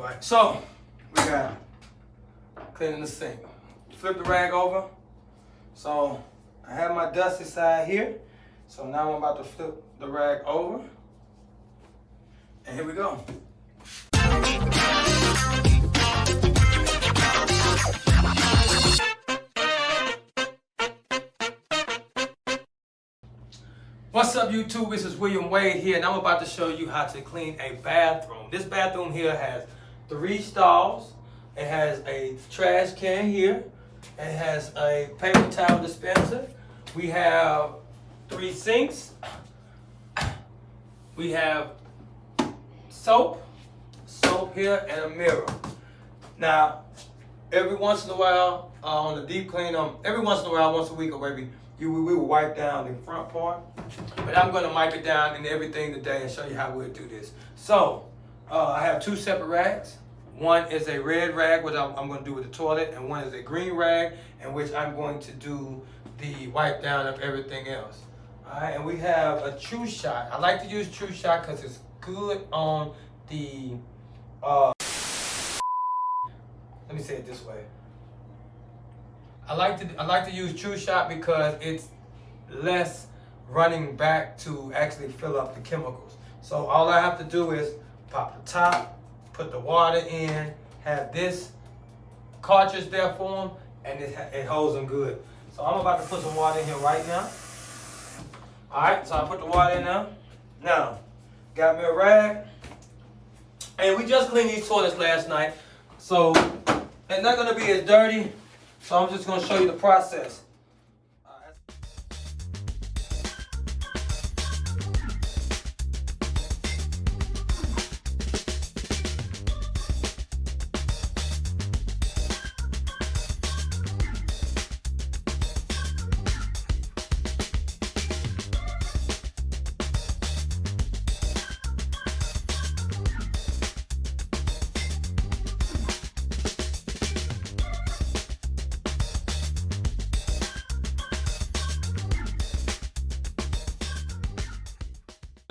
Alright, so we got cleaning the sink. Flip the rag over. So I have my dusty side here. So now I'm about to flip the rag over. And here we go. What's up, YouTube? This is W.A.D. here, and I'm about to show you how to clean a bathroom. This bathroom here has 3 stalls. It has a trash can here. It has a paper towel dispenser. We have 3 sinks. We have soap here, and a mirror. Now, every once in a while, on the deep clean, every once in a while, once a week or maybe, we will wipe down the front part. But I'm going to wipe it down and everything today and show you how we'll do this. So, I have 2 separate rags. One is a red rag, which I'm going to do with the toilet, and one is a green rag, in which I'm going to do the wipe down of everything else. Alright, and we have a True Shot. I like to use True Shot because it's good on the, let me say it this way. I like to use True Shot because it's less running back to actually fill up the chemicals. So all I have to do is pop the top, put the water in, have this cartridge there for them, and it holds them good. So I'm about to put some water in here right now. Alright, so I put the water in there. Now, got me a rag. And we just cleaned these toilets last night. So they're not going to be as dirty. So I'm just going to show you the process.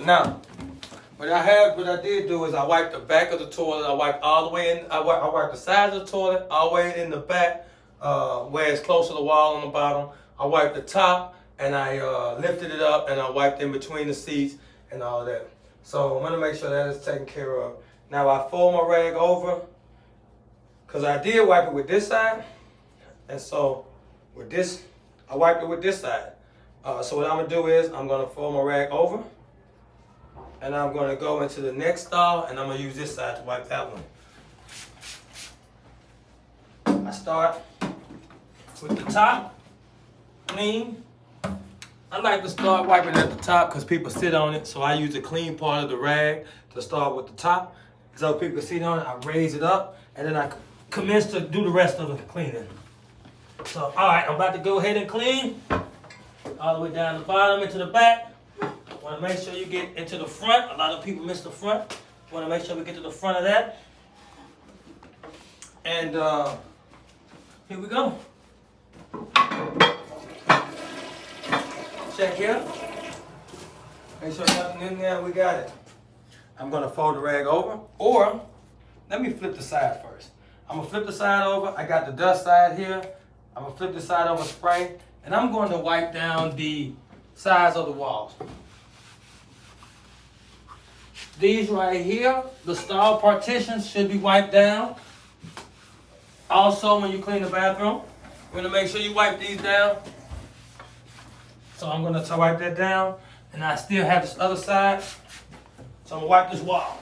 Now, what I did do is I wiped the back of the toilet. I wiped all the way in. I wiped the sides of the toilet all the way in the back, where it's close to the wall on the bottom. I wiped the top, and I lifted it up, and I wiped in between the seats and all of that. So I'm gonna make sure that is taken care of. Now I fold my rag over, cause I did wipe it with this side, and so with this, I wiped it with this side. So what I'm gonna do is I'm gonna fold my rag over. And I'm going to go into the next stall, and I'm going to use this side to wipe that one. I start with the top, clean. I like to start wiping at the top because people sit on it, so I use the clean part of the rag to start with the top. So people can sit on it, I raise it up, and then I commence to do the rest of the cleaning. So, all right, I'm about to go ahead and clean all the way down the bottom into the back. Want to make sure you get into the front. A lot of people miss the front. Want to make sure we get to the front of that. And here we go. Check here. Make sure nothing in there. We got it. I'm going to fold the rag over. Or, let me flip the side first. I'm going to flip the side over. I got the dust side here. I'm going to flip the side over, spray. And I'm going to wipe down the sides of the walls. These right here, the stall partitions should be wiped down. Also, when you clean the bathroom, you're going to make sure you wipe these down. So I'm going to wipe that down. And I still have this other side. So I'm going to wipe this wall.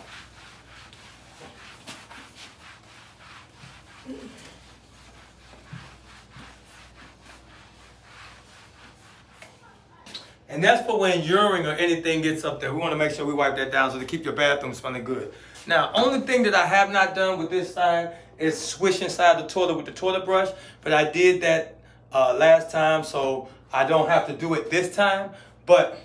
And that's for when urine or anything gets up there. We want to make sure we wipe that down so to keep your bathroom smelling good. Now, only thing that I have not done with this side is swish inside the toilet with the toilet brush. But I did that last time, so I don't have to do it this time. But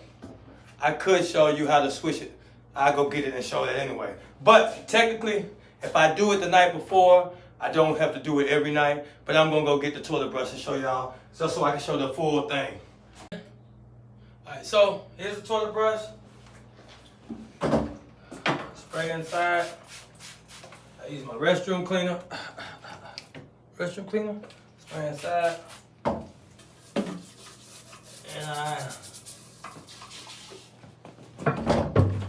I could show you how to swish it. I'll go get it and show that anyway. But technically, if I do it the night before, I don't have to do it every night. But I'm going to go get the toilet brush and show y'all just so I can show the full thing. Alright, so here's the toilet brush. Spray inside. I use my restroom cleaner. Restroom cleaner. Spray inside. And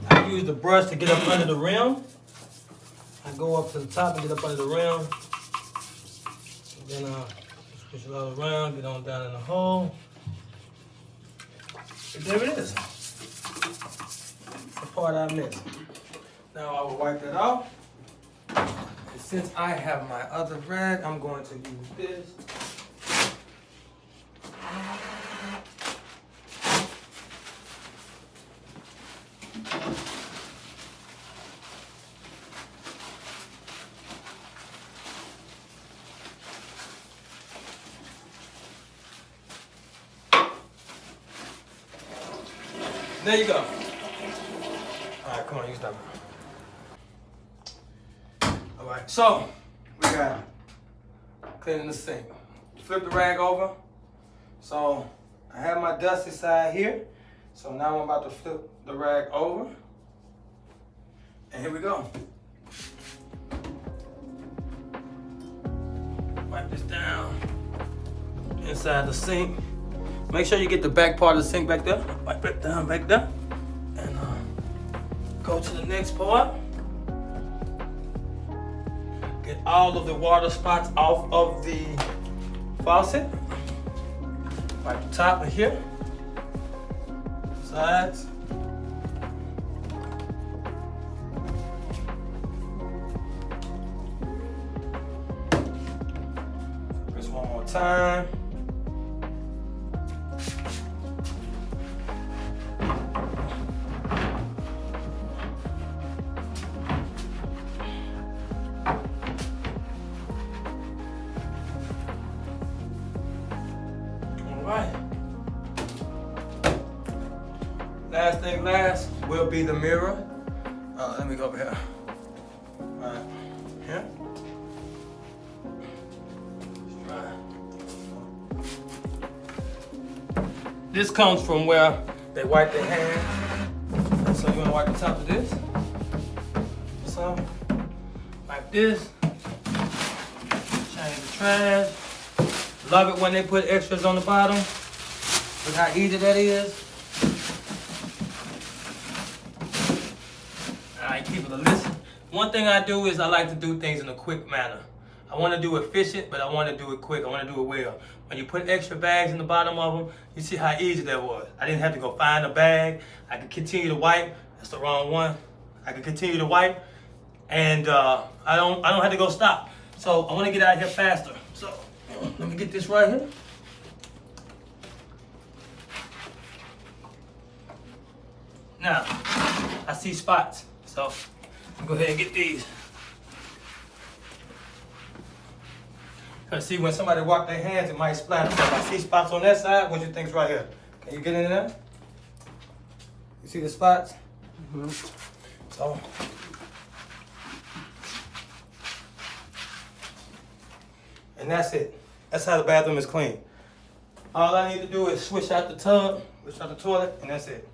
I use the brush to get up under the rim. I go up to the top and get up under the rim. And then push it all around, get on down in the hole. And there it is. The part I missed. Now I will wipe that off. And since I have my other rag, I'm going to use this. There you go. All right, come on, use that one. All right, so we got cleaning the sink. Flip the rag over. So I have my dusty side here. So now I'm about to flip the rag over. And here we go. Wipe this down inside the sink. Make sure you get the back part of the sink back there. Wipe it down back there. And go to the next part. Get all of the water spots off of the faucet. Wipe the top of here. Sides. This one more time. Right. Last thing last will be the mirror. Let me go over here. All right. Here. This comes from where they wipe their hands. So you want to wipe the top of this. So, like this. Change the trash. Love it when they put extras on the bottom. Look how easy that is. Alright, people, listen. One thing I do is I like to do things in a quick manner. I want to do it efficient, but I want to do it quick. I want to do it well. When you put extra bags in the bottom of them, you see how easy that was. I didn't have to go find a bag. I could continue to wipe. That's the wrong one. I could continue to wipe, and I don't have to go stop. So I want to get out of here faster. So let me get this right here. Now, I see spots, so go ahead and get these. Cause see, when somebody wipe their hands, it might splatter. So if I see spots on that side, what you think's right here? Can you get in there? You see the spots? Mm-hmm. So. And that's it. That's how the bathroom is clean. All I need to do is switch out the tub, switch out the toilet, and that's it.